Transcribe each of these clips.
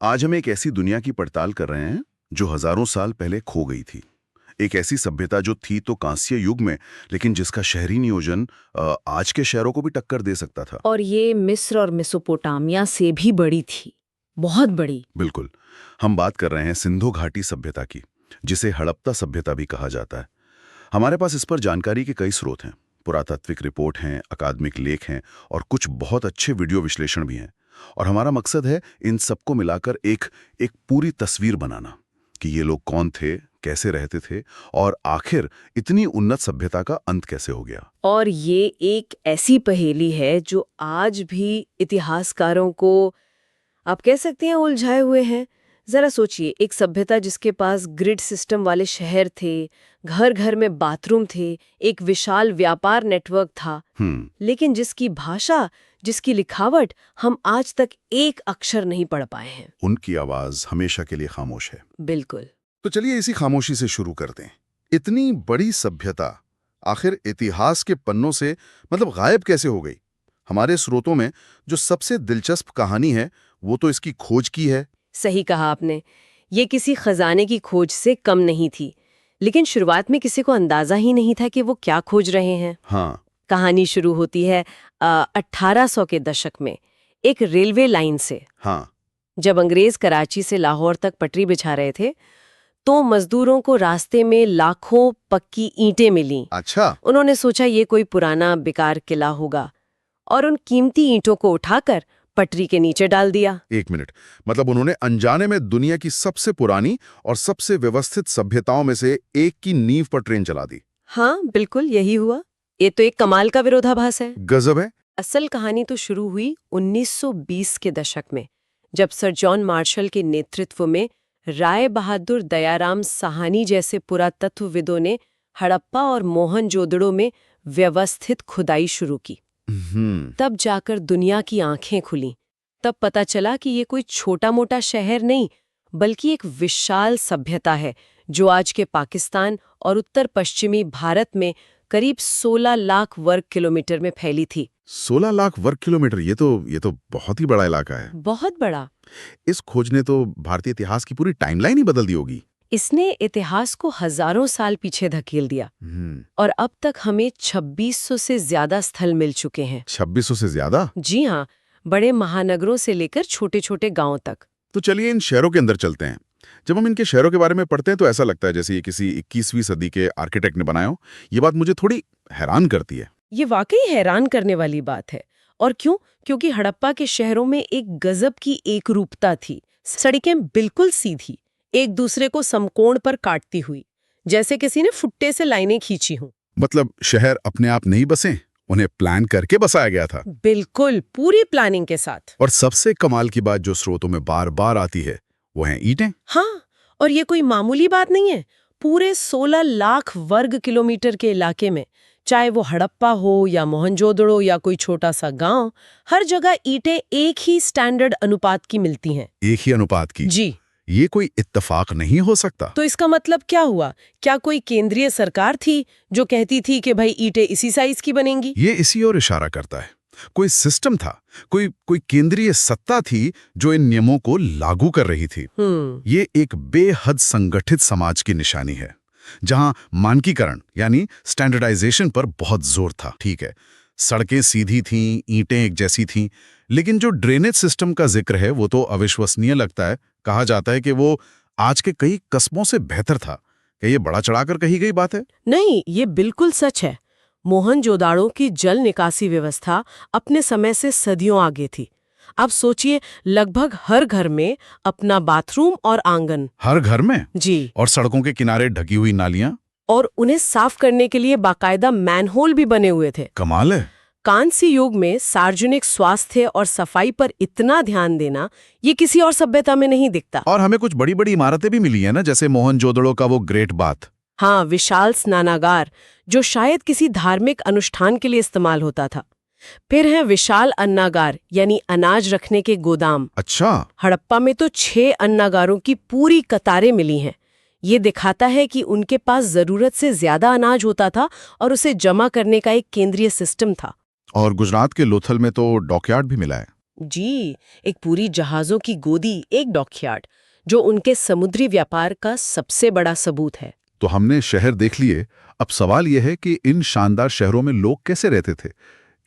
आज हम एक ऐसी दुनिया की पड़ताल कर रहे हैं जो हजारों साल पहले खो गई थी। एक ऐसी सभ्यता जो थी तो कांस्य युग में, लेकिन जिसका शहरी नियोजन आज के शहरों को भी टक्कर दे सकता था। और ये मिस्र और मेसोपोटामिया से भी बड़ी थी, बहुत बड़ी। बिल्कुल। हम बात कर रहे हैं सिंधु घाटी सभ्यता की, जिसे हड़प्पा सभ्यता भी कहा जाता है। हमारे पास इस पर जानकारी के कई स्रोत हैं। पुरातात्विक रिपोर्ट हैं, अकादमिक लेख हैं और कुछ बहुत अच्छे वीडियो विश्लेषण भी हैं। और हमारा मकसद है इन सबको मिलाकर एक एक पूरी तस्वीर बनाना कि ये लोग कौन थे, कैसे रहते थे और आखिर इतनी उन्नत सभ्यता का अंत कैसे हो गया। और ये एक ऐसी पहेली है जो आज भी इतिहासकारों को, आप कह सकते हैं, उलझाए हुए हैं। जरा सोचिए, एक सभ्यता जिसके पास ग्रिड सिस्टम वाले शहर थे, घर घर में बाथरूम थे, एक विशाल व्यापार नेटवर्क था, लेकिन जिसकी भाषा, जिसकी लिखावट हम आज तक एक अक्षर नहीं पढ़ पाए हैं। उनकी आवाज हमेशा के लिए खामोश है। बिल्कुल। तो चलिए इसी खामोशी से शुरू करते हैं। इतनी बड़ी सभ्यता आखिर इतिहास के पन्नों से गायब कैसे हो गई? हमारे स्रोतों में जो सबसे दिलचस्प कहानी है वो तो इसकी खोज की है। सही कहा आपने। ये किसी खजाने की खोज से कम नहीं थी, लेकिन शुरुआत में किसी को अंदाजा ही नहीं था कि वो क्या खोज रहे हैं। हाँ। कहानी शुरू होती है 1800 के दशक में एक रेलवे लाइन से। हाँ। जब अंग्रेज कराची से लाहौर तक पटरी बिछा रहे थे, तो मजदूरों को रास्ते में लाखों पक्की ईंटें मिलीं। अच्छा। उन्होंने सोचा ये कोई पुराना बेकार किला होगा और उन कीमती ईंटों को उठाकर पटरी के नीचे डाल दिया। एक मिनट, उन्होंने अनजाने में दुनिया की सबसे पुरानी और सबसे व्यवस्थित सभ्यताओं में से एक की नींव पर ट्रेन चला दी। हाँ, बिल्कुल यही हुआ। ये तो एक कमाल का विरोधाभास है। गजब है। असल कहानी तो शुरू हुई 1920 के दशक में, जब सर जॉन मार्शल के नेतृत्व में राय बहादुर दयाराम साहनी जैसे पुरातत्वविदों ने हड़प्पा और मोहनजोदड़ो में व्यवस्थित खुदाई शुरू की। तब जाकर दुनिया की आंखें खुलीं। तब पता चला कि ये कोई छोटा मोटा शहर नहीं, बल्कि एक विशाल सभ्यता है जो आज के पाकिस्तान और उत्तर पश्चिमी भारत में करीब 16 लाख वर्ग किलोमीटर में फैली थी। 16 लाख वर्ग किलोमीटर, ये तो बहुत ही बड़ा इलाका है। बहुत बड़ा। इस खोज ने तो भारतीय इतिहास की पूरी टाइमलाइन ही बदल दी होगी। इसने इतिहास को हजारों साल पीछे धकेल दिया। और अब तक हमें 2600 से ज्यादा स्थल मिल चुके हैं। 2600 से ज्यादा? जी हाँ, बड़े महानगरों से लेकर छोटे छोटे गांवों तक। तो चलिए इन शहरों के अंदर चलते हैं। जब हम इनके शहरों के बारे में पढ़ते हैं तो ऐसा लगता है जैसे ये किसी 21वीं सदी के आर्किटेक्ट ने बनाया हो। ये बात मुझे थोड़ी हैरान करती है। ये वाकई हैरान करने वाली बात है। और क्यों? क्योंकि हड़प्पा के शहरों में एक गजब की एकरूपता थी। सड़कें बिल्कुल सीधी, एक दूसरे को समकोण पर काटती हुई, जैसे किसी ने फुट्टे से लाइनें खींची हों। शहर अपने आप नहीं बसे, उन्हें प्लान करके बसाया गया था। बिल्कुल, पूरी प्लानिंग के साथ। और सबसे कमाल की बात जो स्रोतों में बार बार आती है वो हैं ईंटें। हाँ, और ये कोई मामूली बात नहीं है। पूरे 16 लाख वर्ग किलोमीटर के इलाके में, चाहे वो हड़प्पा हो या मोहनजोदड़ो या कोई छोटा सा गांव, हर जगह ईंटें एक ही स्टैंडर्ड अनुपात की मिलती हैं। एक ही अनुपात की? जी। ये कोई इत्तेफाक नहीं हो सकता। तो इसका मतलब क्या हुआ? क्या कोई केंद्रीय सरकार थी जो कहती थी कि भाई ईंटें इसी साइज की बनेंगी? ये इसी ओर इशारा करता है। कोई सिस्टम था, कोई केंद्रीय सत्ता थी जो इन नियमों को लागू कर रही थी। ये एक बेहद संगठित समाज की निशानी है, जहां मानकीकरण यानी स्टैंडर्डाइजेशन पर बहुत जोर था। ठीक है, सड़कें सीधी थीं, ईंटें एक जैसी थीं, लेकिन जो ड्रेनेज सिस्टम का जिक्र है वो तो अविश्वसनीय लगता है। कहा जाता है कि वो आज के कई कस्बों से बेहतर था। क्या ये बड़ा चढ़ाकर कही गई बात है? नहीं, ये बिल्कुल सच है। मोहनजोदाड़ो की जल निकासी व्यवस्था अपने समय से सदियों आगे थी। अब सोचिए, लगभग हर घर में अपना बाथरूम और आंगन। हर घर में? जी। और सड़कों के किनारे ढकी हुई नालियां। और उन्हें साफ करने के लिए बाकायदा मैनहोल भी बने हुए थे। कमाल है। कांस्य युग में सार्वजनिक स्वास्थ्य और सफाई पर इतना ध्यान देना ये किसी और सभ्यता में नहीं दिखता। और हमें कुछ बड़ी बड़ी इमारतें भी मिली है ना, जैसे मोहनजोदड़ो का वो ग्रेट बाथ। हाँ, विशाल स्नानागार जो शायद किसी धार्मिक अनुष्ठान के लिए इस्तेमाल होता था। फिर है विशाल अन्नागार, यानी अनाज रखने के गोदाम। अच्छा। हड़प्पा में तो 6 अन्नागारों की पूरी कतारें मिली हैं। ये दिखाता है कि उनके पास जरूरत से ज्यादा अनाज होता था और उसे जमा करने का एक केंद्रीय सिस्टम था। और गुजरात के लोथल में तो डॉकयार्ड भी मिला है। जी, एक पूरी जहाजों की गोदी, एक डॉकयार्ड, जो उनके समुद्री व्यापार का सबसे बड़ा सबूत है। तो हमने शहर देख लिए। अब सवाल यह है कि इन शानदार शहरों में लोग कैसे रहते थे?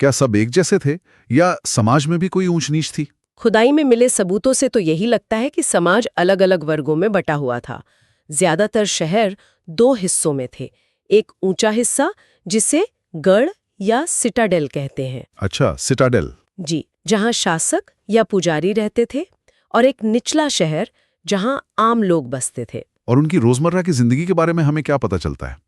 क्या सब एक जैसे थे या समाज में भी कोई ऊंच नीच थी? खुदाई में मिले सबूतों से तो यही लगता है कि समाज अलग-अलग वर्गों में बटा हुआ था। ज्यादातर शहर दो हिस्सों में थे। एक ऊंचा हिस्सा जिसे गढ़ या सिटाडेल कहते हैं। अच्छा, सिटाडेल। जी, जहां शासक या पुजारी रहते थे, और एक निचला शहर जहां आम लोग बसते थे। और उनकी रोजमर्रा की जिंदगी के बारे में हमें क्या पता चलता है?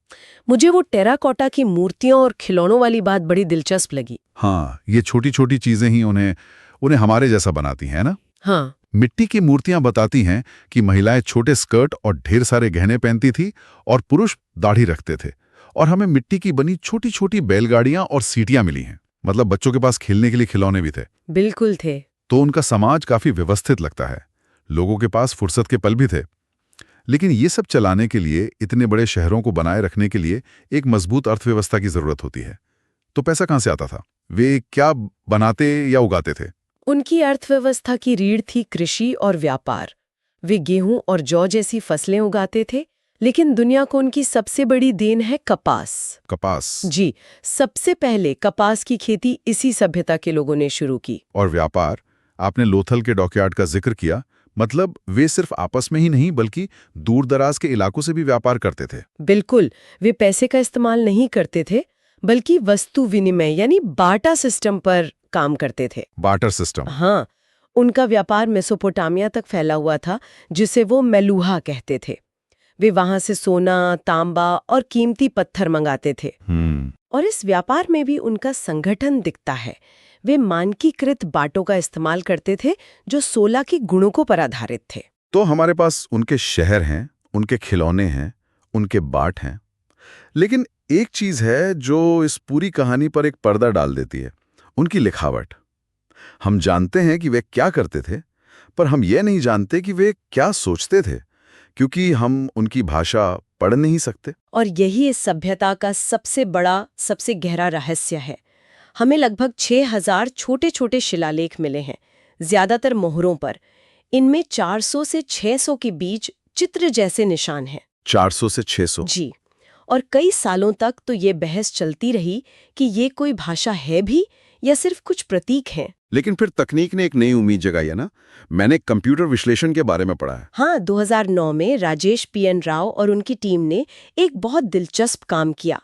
मुझे वो टेराकोटा की मूर्तियों और खिलौनों वाली बात बड़ी दिलचस्प लगी। हाँ, ये छोटी छोटी चीजें ही उन्हें उन्हें हमारे जैसा बनाती हैं ना। हाँ, मिट्टी की मूर्तियां बताती हैं कि महिलाएं छोटे स्कर्ट और ढेर सारे गहने पहनती थी और पुरुष दाढ़ी रखते थे। और हमें मिट्टी की बनी छोटी छोटी बैलगाड़ियां और सीटियां मिली हैं। मतलब बच्चों के पास खेलने के लिए खिलौने भी थे। बिल्कुल थे। तो उनका समाज काफी व्यवस्थित लगता है। लोगों के पास फुर्सत के पल भी थे। लेकिन ये सब चलाने के लिए, इतने बड़े शहरों को बनाए रखने के लिए एक मजबूत अर्थव्यवस्था की जरूरत होती है। तो पैसा कहां से आता था? वे क्या बनाते या उगाते थे? उनकी अर्थव्यवस्था की रीढ़ थी कृषि और व्यापार। वे गेहूं और जौ जैसी फसलें उगाते थे, लेकिन दुनिया को उनकी सबसे बड़ी देन है कपास। कपास। जी, सबसे पहले कपास की खेती इसी सभ्यता के लोगों ने शुरू की। और व्यापार, आपने लोथल के डॉकयार्ड का जिक्र किया। मतलब वे सिर्फ आपस में ही नहीं बल्कि दूर दराज के इलाकों से भी व्यापार करते थे। बिल्कुल, वे पैसे का इस्तेमाल नहीं करते थे, बल्कि वस्तु विनिमय यानी बार्टर सिस्टम पर काम करते थे। Barter system. हाँ, उनका व्यापार मेसोपोटामिया तक फैला हुआ था, जिसे वो मेलूहा कहते थे। वे वहां से सोना, तांबा और कीमती पत्थर मंगाते थे। और इस व्यापार में भी उनका संगठन दिखता है। वे मानकीकृत बाटों का इस्तेमाल करते थे, जो 16 के गुणकों पर आधारित थे। तो हमारे पास उनके शहर हैं, उनके खिलौने हैं, उनके बाट हैं। लेकिन एक चीज है जो इस पूरी कहानी पर एक पर्दा डाल देती है, उनकी लिखावट। हम जानते हैं कि वे क्या करते थे, पर हम ये नहीं जानते कि वे क्या सोचते थे, क्योंकि हम उनकी भाषा पढ़ नहीं सकते। और यही इस सभ्यता का सबसे बड़ा, सबसे गहरा रहस्य है। हमें लगभग 6000 छोटे-छोटे शिलालेख मिले हैं, ज्यादातर मोहरों पर। इनमें 400 से 600 के बीच चित्र जैसे निशान हैं। 400 से 600। जी, और कई सालों तक तो ये बहस चलती रही कि ये कोई भाषा है भी या सिर्फ कुछ प्रतीक हैं। लेकिन फिर तकनीक ने एक नई उम्मीद जगाई है ना। मैंने कंप्यूटर विश्लेषण के बारे में पढ़ा है। हाँ, 2009 में राजेश पीएन राव और उनकी टीम ने एक बहुत दिलचस्प काम किया।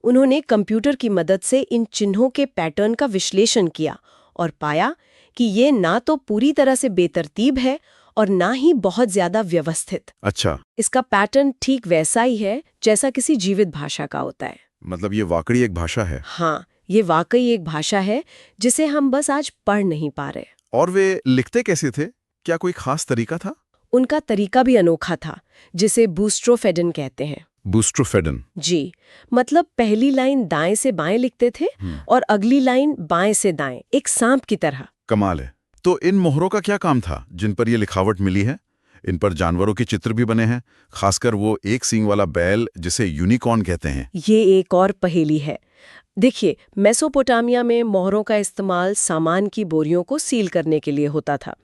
उन्होंने कंप्यूटर की मदद से इन चिन्हों के पैटर्न का विश्लेषण किया और पाया कि ये ना तो पूरी तरह से बेतरतीब है और ना ही बहुत ज्यादा व्यवस्थित। अच्छा, इसका पैटर्न ठीक वैसा ही है जैसा किसी जीवित भाषा का होता है। मतलब ये वाकई एक भाषा है। हाँ, ये वाकई एक भाषा है जिसे हम बस आज पढ़ नहीं पा रहे। और वे लिखते कैसे थे? क्या कोई खास तरीका था? उनका तरीका भी अनोखा था, जिसे बूस्ट्रोफेडन कहते हैं। बूस्ट्रोफेडन। जी, मतलब पहली लाइन दाएं से बाएं लिखते थे और अगली लाइन बाएं से दाएं, एक सांप की तरह। कमाल है। तो इन मोहरों का क्या काम था जिन पर ये लिखावट मिली है? इन पर जानवरों के चित्र भी बने हैं, खासकर वो एक सींग वाला बैल जिसे यूनिकॉर्न कहते हैं। ये एक और पहेली है। देखिए, मेसोपोटामिया में मोहरों का इस्तेमाल सामान की बोरियों को सील करने के लिए होता था,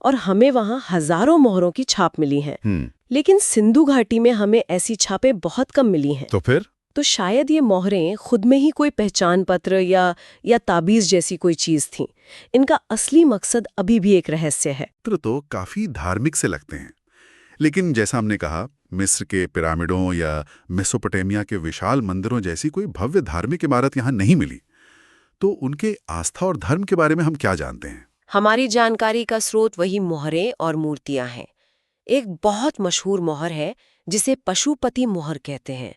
और हमें वहाँ हजारों मोहरों की छाप मिली हैं। लेकिन सिंधु घाटी में हमें ऐसी छापें बहुत कम मिली हैं। तो फिर? तो शायद ये मोहरें खुद में ही कोई पहचान पत्र या ताबीज जैसी कोई चीज थीं। इनका असली मकसद अभी भी एक रहस्य है। तो काफी धार्मिक से लगते हैं। लेकिन जैसा हमने कहा, मिस्र के पिरामिडों या मेसोपोटामिया के विशाल मंदिरों जैसी कोई भव्य धार्मिक इमारत यहाँ नहीं मिली। तो उनके आस्था और धर्म के बारे में हम क्या जानते हैं? हमारी जानकारी का स्रोत वही मोहरें और मूर्तियां हैं। एक बहुत मशहूर मोहर है जिसे पशुपति मोहर कहते हैं।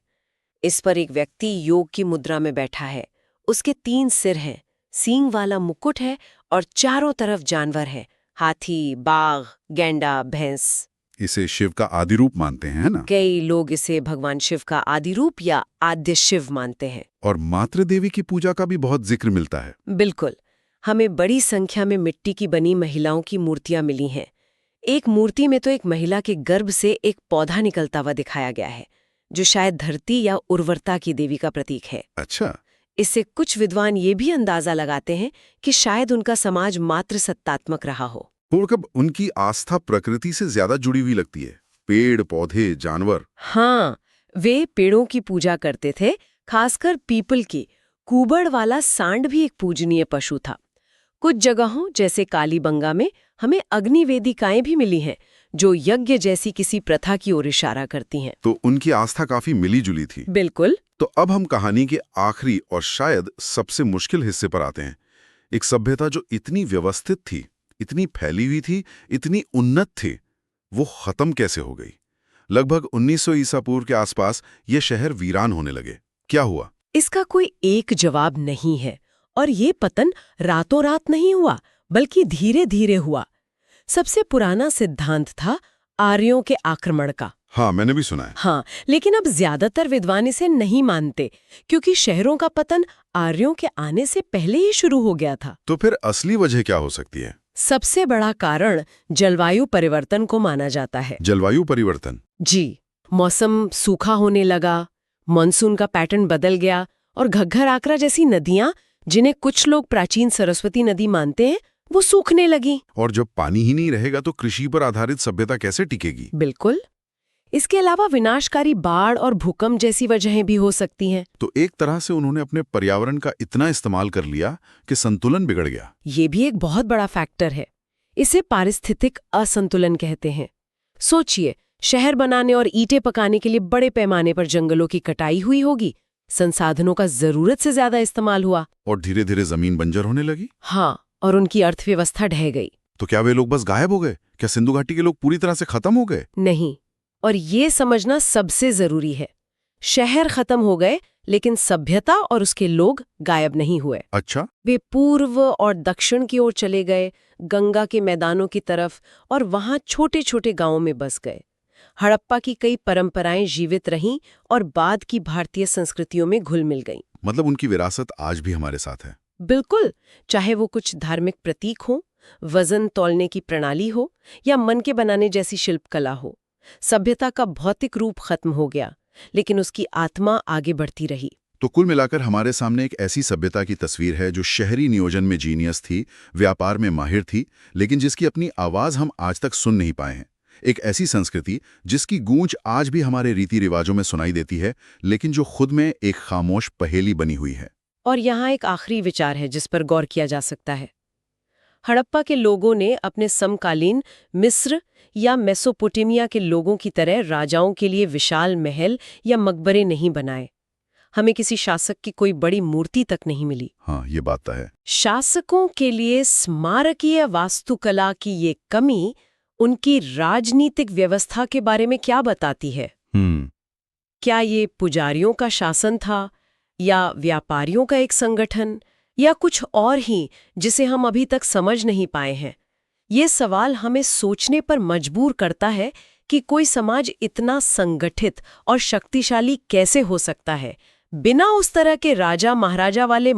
इस पर एक व्यक्ति योग की मुद्रा में बैठा है। उसके 3 सिर हैं, सींग वाला मुकुट है और चारों तरफ जानवर है, हाथी, बाघ, गैंडा, भैंस। इसे शिव का आदि रूप मानते हैं, है ना? कई लोग इसे भगवान शिव का आदि रूप या आद्य शिव मानते हैं। और मातृ देवी की पूजा का भी बहुत जिक्र मिलता है। बिल्कुल, हमें बड़ी संख्या में मिट्टी की बनी महिलाओं की मूर्तियां मिली हैं। एक मूर्ति में तो एक महिला के गर्भ से एक पौधा निकलता हुआ दिखाया गया है, जो शायद धरती या उर्वरता की देवी का प्रतीक है। अच्छा। इससे कुछ विद्वान ये भी अंदाजा लगाते हैं कि शायद उनका समाज मात्र सत्तात्मक रहा हो। और कब उनकी आस्था प्रकृति से ज्यादा जुड़ी हुई लगती है, पेड़ पौधे जानवर। हाँ, वे पेड़ों की पूजा करते थे, खासकर पीपल की। कुबड़ वाला सांड भी एक पूजनीय पशु था। कुछ जगहों जैसे कालीबंगा में हमें अग्नि वेदिकाएं भी मिली हैं, जो यज्ञ जैसी किसी प्रथा की ओर इशारा करती हैं। तो उनकी आस्था काफी मिली जुली थी। बिल्कुल। तो अब हम कहानी के आखिरी और शायद सबसे मुश्किल हिस्से पर आते हैं। एक सभ्यता जो इतनी व्यवस्थित थी, इतनी फैली हुई थी, इतनी उन्नत थी, वो खत्म कैसे हो गई? लगभग 1900 ईसा पूर्व के आसपास ये शहर वीरान होने लगे। क्या हुआ? इसका कोई एक जवाब नहीं है, और ये पतन रातों रात नहीं हुआ, बल्कि धीरे धीरे हुआ। सबसे पुराना सिद्धांत था आर्यों के आक्रमण का। हाँ, मैंने भी सुना है। हाँ, लेकिन अब ज्यादातर विद्वान इसे नहीं मानते, क्योंकि शहरों का पतन आर्यों के आने से पहले ही शुरू हो गया था। तो फिर असली वजह क्या हो सकती है? सबसे बड़ा कारण जलवायु परिवर्तन को माना जाता है। जलवायु परिवर्तन? जी, मौसम सूखा होने लगा, मानसून का पैटर्न बदल गया, और घग्गर आकरा जैसी नदियां, जिन्हें कुछ लोग प्राचीन सरस्वती नदी मानते हैं, वो सूखने लगी। और जब पानी ही नहीं रहेगा तो कृषि पर आधारित सभ्यता कैसे टिकेगी? बिल्कुल। इसके अलावा विनाशकारी बाढ़ और भूकंप जैसी वजहें भी हो सकती हैं। तो एक तरह से उन्होंने अपने पर्यावरण का इतना इस्तेमाल कर लिया कि संतुलन बिगड़ गया। ये भी एक बहुत बड़ा फैक्टर है। इसे पारिस्थितिक असंतुलन कहते हैं। सोचिए, शहर बनाने और ईंटें पकाने के लिए बड़े पैमाने पर जंगलों की कटाई हुई होगी, संसाधनों का जरूरत से ज्यादा इस्तेमाल हुआ, और धीरे धीरे जमीन बंजर होने लगी। हाँ, और उनकी अर्थव्यवस्था ढह गई। तो क्या वे लोग बस गायब हो गए? क्या सिंधु घाटी के लोग पूरी तरह से खत्म हो गए? नहीं, और ये समझना सबसे जरूरी है। शहर खत्म हो गए, लेकिन सभ्यता और उसके लोग गायब नहीं हुए। अच्छा। वे पूर्व और दक्षिण की ओर चले गए, गंगा के मैदानों की तरफ, और वहां छोटे छोटे गांवों में बस गए। हड़प्पा की कई परंपराएं जीवित रहीं और बाद की भारतीय संस्कृतियों में घुल मिल गईं। मतलब उनकी विरासत आज भी हमारे साथ है। बिल्कुल, चाहे वो कुछ धार्मिक प्रतीक हो, वजन तौलने की प्रणाली हो, या मन के बनाने जैसी शिल्पकला हो। सभ्यता का भौतिक रूप खत्म हो गया, लेकिन उसकी आत्मा आगे बढ़ती रही। तो कुल मिलाकर हमारे सामने एक ऐसी सभ्यता की तस्वीर है जो शहरी नियोजन में जीनियस थी, व्यापार में माहिर थी, लेकिन जिसकी अपनी आवाज हम आज तक सुन नहीं पाए हैं। एक ऐसी संस्कृति जिसकी गूंज आज भी हमारे रीति रिवाजों में सुनाई देती है, लेकिन जो खुद में एक खामोश पहेली बनी हुई है। और यहाँ एक आखिरी विचार है जिस पर गौर किया जा सकता है। हड़प्पा के लोगों ने अपने समकालीन मिस्र या मेसोपोटामिया के लोगों की तरह राजाओं के लिए विशाल महल या मकबरे नहीं बनाए। हमें किसी शासक की कोई बड़ी मूर्ति तक नहीं मिली। हाँ, ये बात तो है। शासकों के लिए स्मारकीय वास्तुकला की ये कमी उनकी राजनीतिक व्यवस्था के बारे में क्या बताती है? क्या ये पुजारियों का शासन था, या व्यापारियों का एक संगठन, या कुछ और ही जिसे हम अभी तक समझ नहीं पाए हैं? ये सवाल हमें सोचने पर मजबूर करता है कि कोई समाज इतना संगठित और शक्तिशाली कैसे हो सकता है, बिना उस तरह के राजा महाराजा वाले